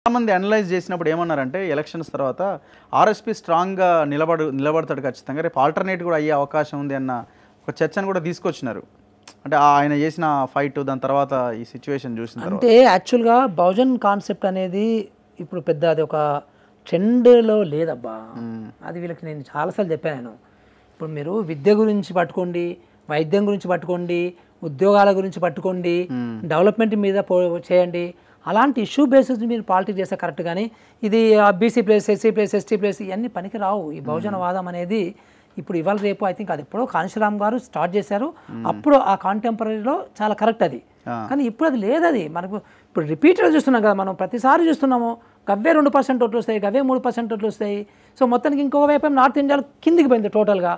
చాలామంది అనలైజ్ చేసినప్పుడు ఏమన్నారంటే ఎలక్షన్స్ తర్వాత ఆర్ఎస్పీ స్ట్రాంగ్గా నిలబడతాడు ఖచ్చితంగా, రేపు ఆల్టర్నేట్ కూడా అయ్యే అవకాశం ఉంది అన్న ఒక చర్చను కూడా తీసుకొచ్చినారు. అంటే ఆయన చేసిన ఫైట్ దాని తర్వాత ఈ సిచ్యువేషన్ చూసిన తర్వాత అంటే యాక్చువల్గా బహుజన్ కాన్సెప్ట్ అనేది ఇప్పుడు పెద్ద అది ఒక ట్రెండ్లో లేదబ్బా. అది వీళ్ళకి నేను చాలాసార్లు చెప్పాను. ఇప్పుడు మీరు విద్య గురించి పట్టుకోండి, వైద్యం గురించి పట్టుకోండి, ఉద్యోగాల గురించి పట్టుకోండి, డెవలప్మెంట్ మీద చేయండి. అలాంటి ఇష్యూ బేసిస్ మీరు పాలిటిక్స్ చేస్తే కరెక్ట్. కానీ ఇది BC place, SC place, ST place ఇవన్నీ పనికి రావు. ఈ బహుజనవాదం అనేది ఇప్పుడు ఇవాళ రేపు ఐ థింక్ అది ఎప్పుడో కాంశీరామ్ గారు స్టార్ట్ చేశారు. అప్పుడు ఆ కాంటెంపరీలో చాలా కరెక్ట్ అది. కానీ ఇప్పుడు అది లేదు. అది మనకు ఇప్పుడు రిపీటెడ్ చూస్తున్నాం కదా, మనం ప్రతిసారి చూస్తున్నాము. గవ్వే 2% ఓట్లు వస్తాయి, గవ్వే 3% ఓట్లు వస్తాయి. సో మొత్తానికి ఇంకో వైపు నార్త్ ఇండియాలో కిందికి పోయింది టోటల్గా.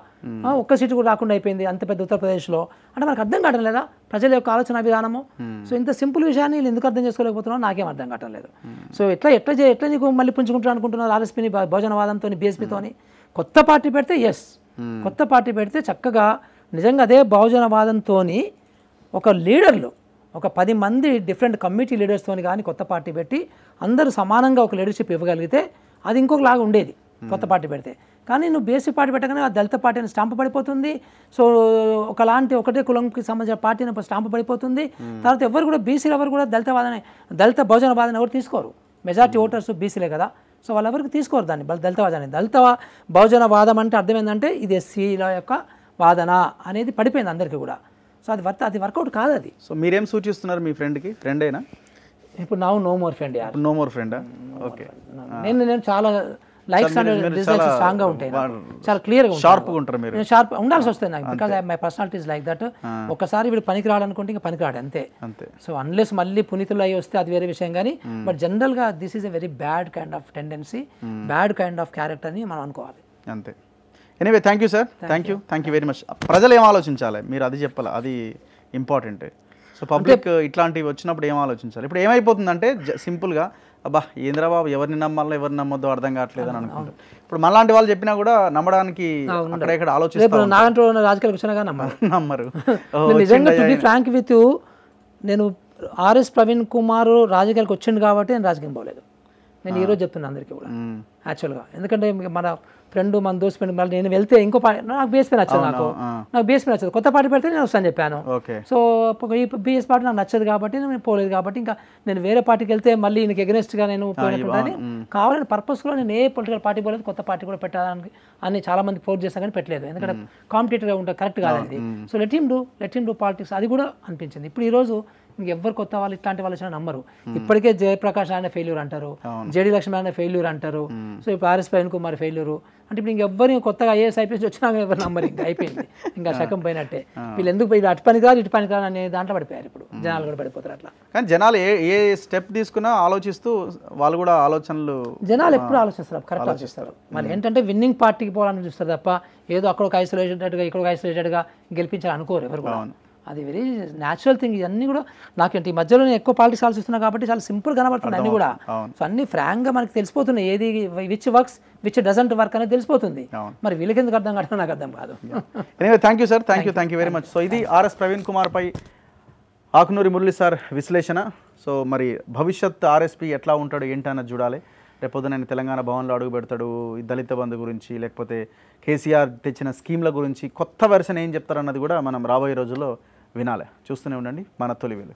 ఒక్క సీటు కూడా రాకుండా అయిపోయింది అంత పెద్ద ఉత్తరప్రదేశ్లో. అంటే మనకు అర్థం కావడం లేదా ప్రజల యొక్క ఆలోచన విధానము? సో ఇంత సింపుల్ విషయాన్ని వీళ్ళు ఎందుకు అర్థం చేసుకోలేకపోతున్నారో నాకేం అర్థం కావడం లేదు. సో ఎట్లా నీకు మళ్ళీ పుంజుకుంటారు అనుకుంటున్నారు ఆర్ఎస్పీని, బహుజనవాదంతో, బీఎస్పీతోని. కొత్త పార్టీ పెడితే ఎస్, కొత్త పార్టీ పెడితే చక్కగా నిజంగా అదే బహుజనవాదంతో ఒక లీడర్లు ఒక 10 మంది డిఫరెంట్ కమ్యూనిటీ లీడర్స్తో కానీ కొత్త పార్టీ పెట్టి అందరూ సమానంగా ఒక లీడర్షిప్ ఇవ్వగలిగితే అది ఇంకొకలాగా ఉండేది కొత్త పార్టీ పెడితే. కానీ నువ్వు బేసిక్ పార్టీ పెట్టగానే ఆ దళిత పార్టీ అని స్టాంప్ పడిపోతుంది. సో ఒకలాంటి ఒకటే కులంకి సంబంధించిన పార్టీ అని స్టాంప్ పడిపోతుంది. తర్వాత ఎవరు కూడా బీసీలు ఎవరు కూడా దళిత బహుజనవాదాన్ని ఎవరు తీసుకోరు. మెజార్టీ ఓటర్స్ బీసీలే కదా. సో వాళ్ళెవరికి తీసుకోరు దాన్ని దళితవాదాన్ని. బహుజనవాదం అంటే అర్థం ఏంటంటే ఇది ఎస్సీల యొక్క వాదన అనేది పడిపోయింది అందరికీ కూడా. సో అది వర్కౌట్ కాదు అది. సో మీరేం సూచిస్తున్నారు మీ ఫ్రెండ్కి? ఫ్రెండ్ అయినా ఇప్పుడు no more friend. No more ఫ్రెండా? ఓకే. నేను చాలా లైక్స్ అండ్ డిస్లైక్స్ స్ట్రాంగ్గా ఉంటాయి, చాలా క్లియర్గా షార్ప్గా ఉంటారు మీరు. నేను షార్ప్ ఉండాల్సి వస్తుంది నాకు, because my personality is like that. ఒకసారి వీడు పనికి రావాలనుకుంటే ఇంకా పనికి రాడు అంతే. సో అన్లెస్ మళ్ళీ పునీతులు అయ్యి వస్తే అది వేరే విషయం. కానీ బట్ జనరల్గా this is a very bad kind of tendency, bad kind of character అని మనం అనుకోవాలి అంతే. Anyway thank you sir, thank you very much. ప్రజలు ఏం ఆలోచించాలి మీరు అది చెప్పాలి, అది ఇంపార్టెంట్. సో పబ్లిక్ ఇట్లాంటివి వచ్చినప్పుడు ఏం ఆలోచించాలి? ఇప్పుడు ఏమైపోతుందంటే సింపుల్గా అబ్బా ఏంద్రబాబు ఎవరిని నమ్మాలో ఎవరిని నమ్మొద్దో అర్థం కావట్లేదు అని అనుకుంటారు. ఇప్పుడు మనలాంటి వాళ్ళు చెప్పినా కూడా నమ్మడానికి అక్కడ ఆలోచిస్తారు. నాగంటూ రాజకీయాలకు వచ్చినా నమ్మరు. నిజంగా to be frank with you, నేను ఆర్ఎస్ ప్రవీణ్ కుమార్ రాజకీయాలకు వచ్చిండు కాబట్టి నేను రాజకీయం పోలేదు. నేను ఈరోజు చెప్తున్నాను అందరికీ కూడా యాక్చువల్గా. ఎందుకంటే మన ఫ్రెండ్ మన దోస్త్ ఫ్రెండ్ మళ్ళీ నేను వెళ్తే ఇంకో పార్టీ నాకు బీఎస్పీ నచ్చదు, నాకు బీఎస్పీ నచ్చదు. కొత్త పార్టీ పెడితే నేను వస్తాను చెప్పాను. సో ఈ బీఎస్ పార్టీ నాకు నచ్చదు కాబట్టి నేను పోలేదు. కాబట్టి ఇంకా నేను వేరే పార్టీకి వెళ్తే మళ్ళీ ఈయనకి ఎగనెస్ట్గా నేను పోయినట్టు కావాలని పర్పస్లో నేను ఏ పొలిటికల్ పార్టీ పోలేదు. కొత్త పార్టీ కూడా పెట్టాలని అని చాలా మంది ఫోర్స్ చేస్తాను కానీ పెట్టలేదు. ఎందుకంటే కాంపిటేటివ్గా ఉంటుంది, కరెక్ట్ కాదండి. So let him do politics, అది కూడా అనిపించింది. ఇప్పుడు ఈరోజు ఇంకెవ్వరు కొత్త వాళ్ళు ఇట్లాంటి వాళ్ళు వచ్చినా నమ్మరు. ఇప్పటికే జయప్రకాష్ ఆయన ఫెయిల్యూర్ అంటారు, జేడీ లక్ష్మీ ఆయన ఫెయిల్యూర్ అంటారు. సో ఇప్పుడు ఆర్ఎస్ ప్రవీణ్ కుమార్ ఫెయిల్యూర్ అంటే ఇప్పుడు ఇంకెవ్వరు కొత్తగా ఐఏఎస్ ఐపీఎస్ వచ్చినా ఎవరు నమ్మరు. ఇంకా అయిపోయింది, ఇంకా శకం పోయినట్టే. వీళ్ళు ఎందుకు పోయి అటు పని కాదు ఇటు పని కాదు అనే దాంట్లో పడిపోయారు. ఇప్పుడు జనాలు కూడా పడిపోతారు అట్లా. కానీ జనాలు ఏ స్టెప్ తీసుకున్నా ఆలోచిస్తూ వాళ్ళు కూడా ఆలోచనలు, జనాలు ఎప్పుడు ఆలోచిస్తారు, కరెక్ట్ ఆలోచిస్తారు. మళ్ళీ ఏంటంటే విన్నింగ్ పార్టీకి పోవాలని చూస్తారు తప్ప ఏదో అక్కడ ఒక ఐసోలేటెడ్గా ఇక్కడ ఒక ఐసోలేటెడ్గా గెలిపించాలి అనుకోరు ఎవరు కూడా. అది వెరీ న్యాచురల్ థింగ్. ఇవన్నీ కూడా నాకేంటి ఈ మధ్యలో నేను ఎక్కువ పాలిటిక్స్ ఆలోచిస్తున్నా కాబట్టి చాలా సింపుల్ కనబడుతుంది అన్నీ కూడా. సో అన్ని ఫ్రాంక్గా మనకి తెలిసిపోతున్నాయి, ఏది which works which doesn't work అనేది తెలిసిపోతుంది. మరి వీళ్ళకి ఎందుకు అర్థం కావడం నాకు అర్థం కాదు. Thank you sir, thank you very much. So ఇది ఆర్ఎస్ ప్రవీణ్ కుమార్ పై ఆకునూరి మురళి సార్ విశ్లేషణ. సో మరి భవిష్యత్ ఆర్ఎస్పీ ఎట్లా ఉంటాడు ఏంటన్నది చూడాలి. రేపొద్దున ఆయన తెలంగాణ భవన్లో అడుగు పెడతాడు, ఈ దళిత బంధు గురించి లేకపోతే కేసీఆర్ తెచ్చిన స్కీమ్ల గురించి కొత్త వెర్షన్ ఏం చెప్తారన్నది కూడా మనం రాబోయే రోజుల్లో వినాలి. చూస్తూనే ఉండండి మన తొలి వెలుగు.